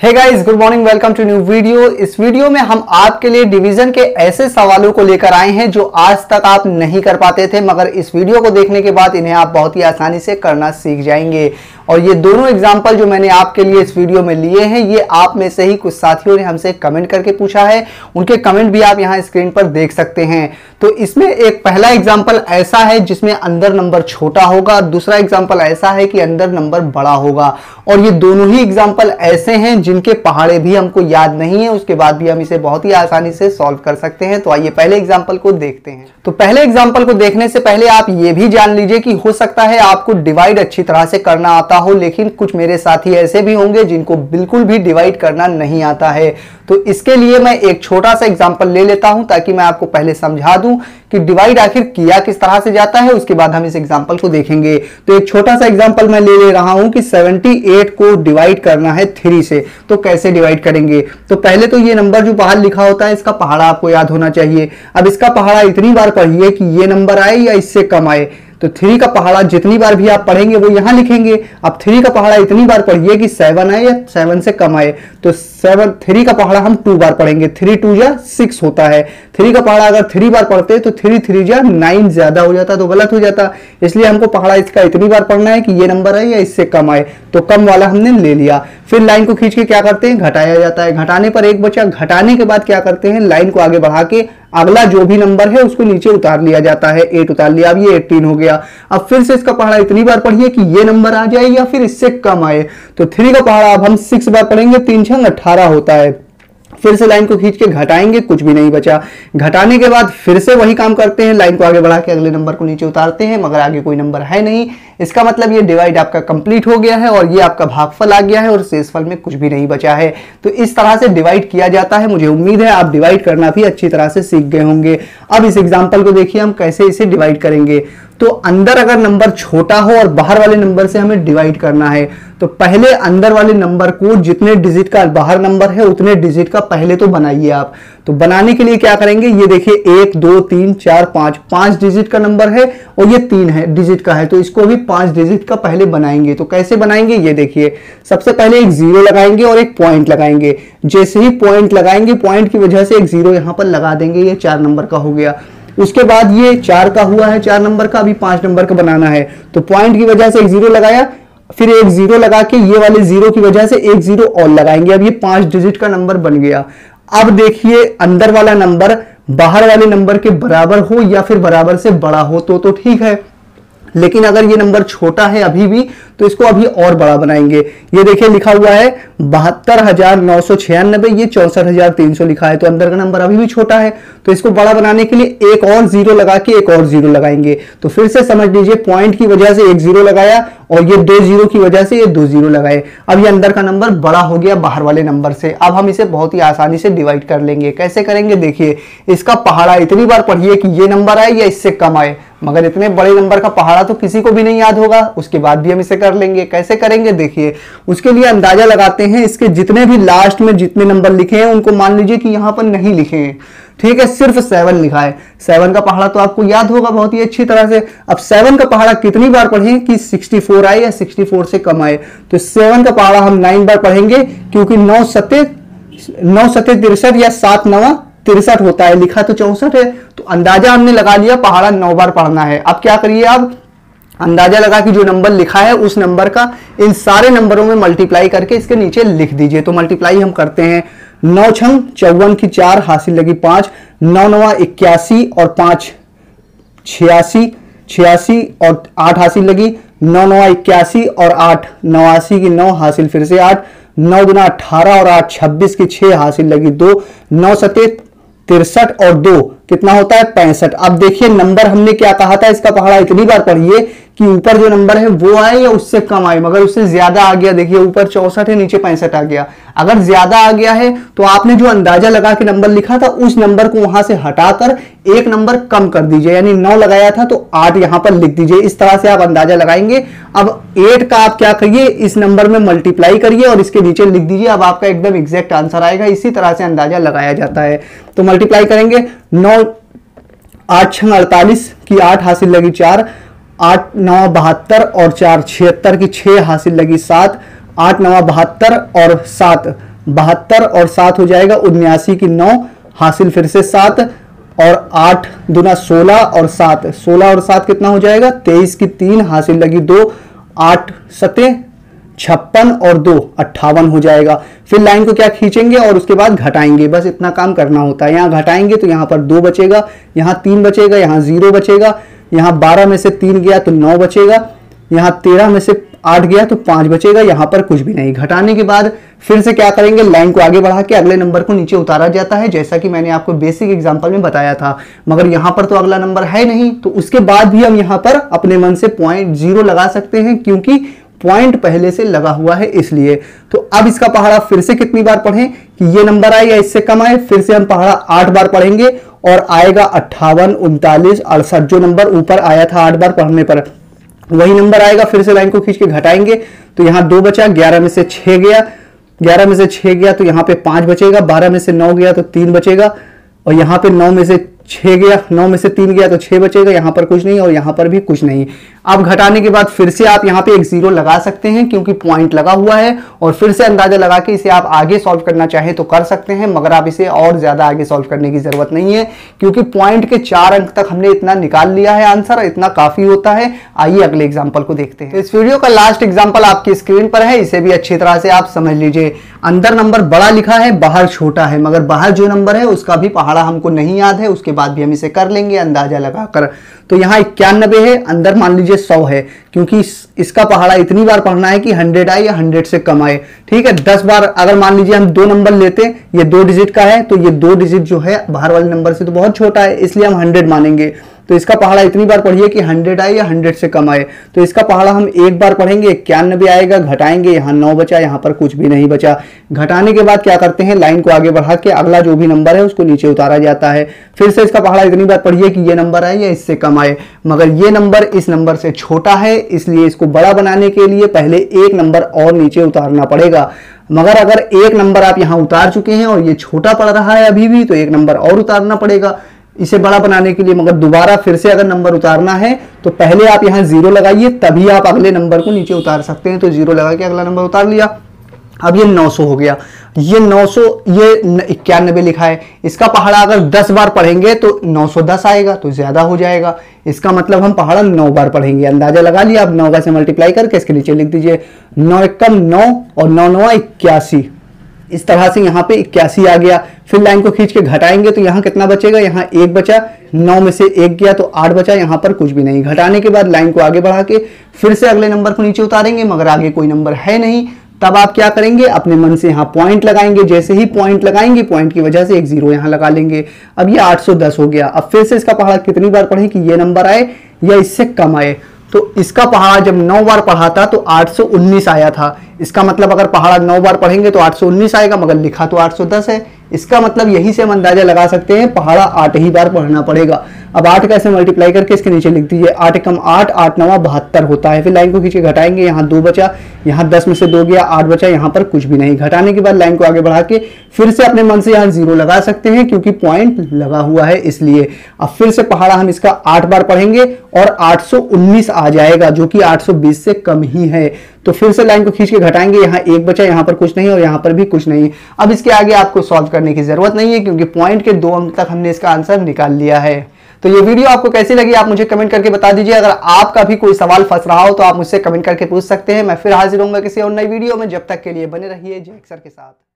Hey guys, good morning, welcome to new video. इस video में हम आपके लिए डिवीजन के ऐसे सवालों को लेकर आए हैं जो आज तक आप नहीं कर पाते थे, मगर इस वीडियो को देखने के बाद इन्हें आप बहुत ही आसानी से करना सीख जाएंगे। और ये दोनों एग्जाम्पल जो मैंने आपके लिए इस वीडियो में लिए हैं, ये आप में से ही कुछ साथियों ने हमसे कमेंट करके पूछा है। उनके कमेंट भी आप यहाँ स्क्रीन पर देख सकते हैं। तो इसमें एक पहला एग्जाम्पल ऐसा है जिसमें अंदर नंबर छोटा होगा, दूसरा एग्जाम्पल ऐसा है कि अंदर नंबर बड़ा होगा। और ये दोनों ही एग्जाम्पल ऐसे हैं जिनके पहाड़े भी हमको याद नहीं है, उसके बाद भी हम इसे बहुत ही आसानी से सॉल्व कर सकते हैं। तो आइए पहले एग्जाम्पल को देखते हैं। तो पहले एग्जाम्पल को देखने से पहले आप ये भी जान लीजिए कि हो सकता है आपको डिवाइड अच्छी तरह से करना आता हो, लेकिन कुछ मेरे साथी ऐसे भी होंगे जिनको बिल्कुल भी डिवाइड करना नहीं आता है। तो इसके लिए मैं एक छोटा सा एग्जाम्पल ले लेता हूं ताकि मैं आपको पहले समझा दूं कि डिवाइड आखिर किया किस तरह से जाता है, उसके बाद हम इस एग्जाम्पल को देखेंगे। तो एक छोटा सा एग्जाम्पल मैं ले रहा हूं कि 78 को डिवाइड करना है 3 से। तो कैसे डिवाइड करेंगे? तो पहले तो ये नंबर जो बाहर लिखा होता है, इसका पहाड़ा आपको याद होना चाहिए। अब इसका पहाड़ा इतनी बार पढ़िए कि ये नंबर आए या इससे कम आए। तो 3 का पहाड़ा जितनी बार भी आप पढ़ेंगे वो यहां लिखेंगे। अब 3 का पहाड़ा इतनी बार पढ़िए कि 7 आए या 7 से कम आए। तो 3 का पहाड़ा हम 2 बार पढ़ेंगे। 3 2 जा 6 होता है। 3 का पहाड़ा अगर 3 बार पढ़ते तो 3 3 जा 9 ज्यादा हो जाता, तो गलत हो जाता। इसलिए हमको पहाड़ा इसका इतनी बार पढ़ना है कि ये नंबर आए या इससे कम आए। तो कम वाला हमने ले लिया। फिर लाइन को खींच के क्या करते हैं, घटाया जाता है। घटाने पर एक बचा। घटाने के बाद क्या करते हैं, लाइन को आगे बढ़ा के अगला जो भी नंबर है उसको नीचे उतार लिया जाता है। 8 उतार लिया, अब ये 18 हो गया। अब फिर से इसका पहाड़ा इतनी बार पढ़िए कि ये नंबर आ जाए या फिर इससे कम आए। तो 3 का पहाड़ा अब हम 6 बार पढ़ेंगे। 3 6 18 होता है। फिर से लाइन को खींच के घटाएंगे, कुछ भी नहीं बचा। घटाने के बाद फिर से वही काम करते हैं, लाइन को आगे बढ़ा के अगले नंबर को नीचे उतारते हैं, मगर आगे कोई नंबर है नहीं। इसका मतलब ये डिवाइड आपका कंप्लीट हो गया है और ये आपका भागफल आ गया है और शेषफल में कुछ भी नहीं बचा है। तो इस तरह से डिवाइड किया जाता है। मुझे उम्मीद है आप डिवाइड करना भी अच्छी तरह से सीख गए होंगे। अब इस एग्जाम्पल को देखिए हम कैसे इसे डिवाइड करेंगे। तो अंदर अगर नंबर छोटा हो और बाहर वाले नंबर से हमें डिवाइड करना है, तो पहले अंदर वाले नंबर को जितने डिजिट का बाहर नंबर है उतने डिजिट का पहले तो बनाइए आप। तो बनाने के लिए क्या करेंगे, ये देखिए 1 2 3 4 5 डिजिट का नंबर है और ये 3 है डिजिट का है, तो इसको भी 5 डिजिट का पहले बनाएंगे। तो कैसे बनाएंगे, ये देखिए। सबसे पहले एक 0 लगाएंगे और एक पॉइंट लगाएंगे। जैसे ही पॉइंट लगाएंगे, पॉइंट की वजह से एक 0 यहां पर लगा देंगे। ये 4 नंबर का हो गया। उसके बाद ये 4 का हुआ है, 4 नंबर का, अभी 5 नंबर का बनाना है। तो पॉइंट की वजह से एक 0 लगाया, फिर एक 0 लगा के ये वाले 0 की वजह से एक 0 और लगाएंगे। अब ये 5 डिजिट का नंबर बन गया। अब देखिए अंदर वाला नंबर बाहर वाले नंबर के बराबर हो या फिर बराबर से बड़ा हो तो ठीक है, लेकिन अगर ये नंबर छोटा है अभी भी, तो इसको अभी और बड़ा बनाएंगे। ये देखिए लिखा हुआ है 72,996, ये 64,300 लिखा है। तो अंदर का नंबर अभी भी छोटा है, तो इसको बड़ा बनाने के लिए एक और 0 लगा के एक और 0 लगाएंगे। तो फिर से समझ लीजिए, पॉइंट की वजह से एक 0 लगाया और ये 2 0 की वजह से ये 2 0 लगाए। अब ये अंदर का नंबर बड़ा हो गया बाहर वाले नंबर से। अब हम इसे बहुत ही आसानी से डिवाइड कर लेंगे। कैसे करेंगे, देखिए। इसका पहाड़ा इतनी बार पढ़िए कि ये नंबर आए या इससे कम आए, मगर इतने बड़े नंबर का पहाड़ा तो किसी को भी नहीं याद होगा। उसके बाद भी हम इसे कर लेंगे। कैसे करेंगे, देखिए। उसके लिए अंदाजा लगाते हैं, इसके जितने भी लास्ट में जितने नंबर लिखे हैं उनको मान लीजिए कि यहां पर नहीं लिखे हैं, ठीक है, सिर्फ 7 लिखा है। 7 का पहाड़ा तो आपको याद होगा बहुत ही अच्छी तरह से। अब 7 का पहाड़ा कितनी बार पढ़ें कि 64 आए या 64 से कम आए। तो 7 का पहाड़ा हम 9 बार पढ़ेंगे, क्योंकि 9 सत्ते 63 या 7 9 63 होता है, लिखा तो 64 है। तो अंदाजा हमने लगा लिया, पहाड़ा 9 बार पढ़ना है। अब क्या करिए, आप अंदाजा लगा कि जो नंबर लिखा है उस नंबर का इन सारे नंबरों में मल्टीप्लाई करके इसके नीचे लिख दीजिए। तो मल्टीप्लाई हम करते हैं। 9 छंग 54 की 4 हासिल लगी 5, 9 9 81 और 5 86 और 8 हासिल लगी, 9 9 81 और 8 89 की 9 हासिल फिर से 8, 9 गुना 18 और 8 26 की 6 हासिल लगी 2, 9 सत्ते 63 और 2 कितना होता है 65। अब देखिए नंबर हमने क्या कहा था, इसका पहाड़ा इतनी बार पढ़िए कि ऊपर जो नंबर है वो आए या उससे कम आए, मगर उससे ज्यादा आ गया। देखिए ऊपर 64 है, नीचे 65 आ गया। अगर ज्यादा आ गया है तो आपने जो अंदाजा लगा के नंबर लिखा था उस नंबर को वहां से हटाकर एक नंबर कम कर दीजिए, यानी 9 लगाया था तो 8 यहां पर लिख दीजिए। इस तरह से आप अंदाजा लगाएंगे। अब 8 का आप क्या करिए, इस नंबर में मल्टीप्लाई करिए और इसके नीचे लिख ददीजिए। अब आपका एकदम एग्जैक्ट आंसर आएगा। इसी तरह से अंदाजा लगाया जाता है। तो मल्टीप्लाई करेंगे, 9 8 6 48 की 8 हासिल लगी 4, 8 9 72 और 4 76 की 6 हासिल लगी 7, 8 9 72 और 7 72 और 7 हो जाएगा 79 की 9 हासिल फिर से 7 और 8 दूना 16 और 7 16 और 7 कितना हो जाएगा 23 की 3 हासिल लगी 2 8 सते 56 और 2 58 हो जाएगा। फिर लाइन को क्या खींचेंगे और उसके बाद घटाएंगे, बस इतना काम करना होता है। यहाँ घटाएंगे तो यहाँ पर 2 बचेगा, यहाँ 3 बचेगा, यहाँ 0 बचेगा, यहाँ 12 में से 3 गया तो 9 बचेगा, यहाँ 13 में से 8 गया तो 5 बचेगा, यहाँ पर कुछ भी नहीं। घटाने के बाद फिर से क्या करेंगे, लाइन को आगे बढ़ा के अगले नंबर को नीचे उतारा जाता है, जैसा कि मैंने आपको बेसिक एग्जांपल में बताया था। मगर यहाँ पर तो अगला नंबर है नहीं, तो उसके बाद भी हम यहाँ पर अपने मन से पॉइंट 0 लगा सकते हैं, क्योंकि पॉइंट पहले से लगा हुआ है इसलिए। तो अब इसका पहाड़ा फिर से कितनी बार पढ़ें कि ये नंबर आए या इससे कम आए। फिर से हम पहाड़ा 8 बार पढ़ेंगे और आएगा 58 39 68, जो नंबर ऊपर आया था 8 बार पढ़ने पर वही नंबर आएगा। फिर से लाइन को खींच के घटाएंगे तो यहाँ 2 बचा, 11 में से 6 गया, 11 में से 6 गया तो यहाँ पे 5 बचेगा, 12 में से 9 गया तो 3 बचेगा, और यहाँ पे 9 में से 6 गया, 9 में से 3 गया तो 6 बचेगा, यहाँ पर कुछ नहीं और यहाँ पर भी कुछ नहीं। अब घटाने के बाद फिर से आप यहाँ पे एक 0 लगा सकते हैं, क्योंकि पॉइंट लगा हुआ है, और फिर से अंदाजा लगा के इसे आप आगे सॉल्व करना चाहें तो कर सकते हैं, मगर आप इसे और ज्यादा आगे सॉल्व करने की जरूरत नहीं है, क्योंकि पॉइंट के 4 अंक तक हमने इतना निकाल लिया है आंसर, इतना काफी होता है। आइए अगले एग्जाम्पल को देखते हैं। इस वीडियो का लास्ट एग्जाम्पल आपकी स्क्रीन पर है, इसे भी अच्छी तरह से आप समझ लीजिए। अंदर नंबर बड़ा लिखा है, बाहर छोटा है, मगर बाहर जो नंबर है उसका भी पहाड़ा हमको नहीं याद है, उसके बाद भी हम इसे कर लेंगे अंदाजा लगाकर। तो यहाँ 91 है, अंदर मान लीजिए 100 है, क्योंकि इसका पहाड़ा इतनी बार पढ़ना है कि 100 आए या 100 से कम आए। ठीक है, 10 बार अगर मान लीजिए हम 2 नंबर लेते, ये 2 डिजिट का है, तो ये 2 डिजिट जो है बाहर वाले नंबर से तो बहुत छोटा है, इसलिए हम 100 मानेंगे। तो इसका पहाड़ा इतनी बार पढ़िए कि 100 आए या 100 से कम आए। तो इसका पहाड़ा हम एक बार पढ़ेंगे, 91 आएगा, घटाएंगे, यहाँ 9 बचा, यहाँ पर कुछ भी नहीं बचा। घटाने के बाद क्या करते हैं, लाइन को आगे बढ़ा के अगला जो भी नंबर है उसको नीचे उतारा जाता है। फिर से इसका पहाड़ा इतनी बार पढ़िए कि ये नंबर आए या इससे कम आए, मगर ये नंबर इस नंबर से छोटा है, इसलिए इसको बड़ा बनाने के लिए पहले एक नंबर और नीचे उतारना पड़ेगा। मगर अगर एक नंबर आप यहाँ उतार चुके हैं और ये छोटा पड़ रहा है अभी भी, तो एक नंबर और उतारना पड़ेगा इसे बड़ा बनाने के लिए। मगर दोबारा फिर से अगर नंबर उतारना है तो पहले आप यहाँ 0 लगाइए, तभी आप अगले नंबर को नीचे उतार सकते हैं। तो 0 लगा के अगला नंबर उतार लिया। अब ये 900 हो गया, ये 900, ये 91 लिखा है, इसका पहाड़ा अगर 10 बार पढ़ेंगे तो 910 आएगा, तो ज्यादा हो जाएगा। इसका मतलब हम पहाड़ा 9 बार पढ़ेंगे, अंदाजा लगा लिया। अब 9 से मल्टीप्लाई करके इसके नीचे लिख दीजिए 9 एकम 9 और 9 9 81, इस तरह से यहाँ पे 81 आ गया। फिर लाइन को खींच के घटाएंगे तो यहाँ कितना बचेगा, यहाँ 1 बचा, 9 में से 1 गया तो 8 बचा, यहाँ पर कुछ भी नहीं। घटाने के बाद लाइन को आगे बढ़ा के फिर से अगले नंबर को नीचे उतारेंगे, मगर आगे कोई नंबर है नहीं। तब आप क्या करेंगे, अपने मन से यहाँ पॉइंट लगाएंगे। जैसे ही पॉइंट लगाएंगे, पॉइंट की वजह से एक 0 यहाँ लगा लेंगे। अब ये 810 हो गया। अब फिर से इसका पहाड़ा कितनी बार पढ़ें कि ये नंबर आए या इससे कम आए। तो इसका पहाड़ा जब 9 बार पढ़ा था तो 819 आया था। इसका मतलब अगर पहाड़ा 9 बार पढ़ेंगे तो 819 आएगा, मगर लिखा तो 810 है। इसका मतलब यही से हम अंदाजा लगा सकते हैं पहाड़ा 8 ही बार पढ़ना पड़ेगा। अब 8 का ऐसे मल्टीप्लाई करके इसके नीचे लिख दीजिए 8 एकम 8 8 9 72 होता है। फिर लाइन को खींचे घटाएंगे, यहाँ 2 बचा, यहाँ 10 में से 2 गया, 8 बचा, यहाँ पर कुछ भी नहीं। घटाने के बाद लाइन को आगे बढ़ा के फिर से अपने मन से यहाँ 0 लगा सकते हैं, क्योंकि पॉइंट लगा हुआ है इसलिए। अब फिर से पहाड़ा हम इसका 8 बार पढ़ेंगे और 819 आ जाएगा, जो कि 820 से कम ही है। तो फिर से लाइन को खींच के घटाएंगे, यहाँ 1 बचा, यहाँ पर कुछ नहीं और यहाँ पर भी कुछ नहीं। अब इसके आगे आपको सॉल्व करने की जरूरत नहीं है, क्योंकि पॉइंट के 2 अंक तक हमने इसका आंसर निकाल लिया है। तो ये वीडियो आपको कैसी लगी आप मुझे कमेंट करके बता दीजिए। अगर आपका भी कोई सवाल फंस रहा हो तो आप मुझसे कमेंट करके पूछ सकते हैं। मैं फिर हाजिर होऊंगा किसी और नई वीडियो में। जब तक के लिए बने रहिए जय सर के साथ।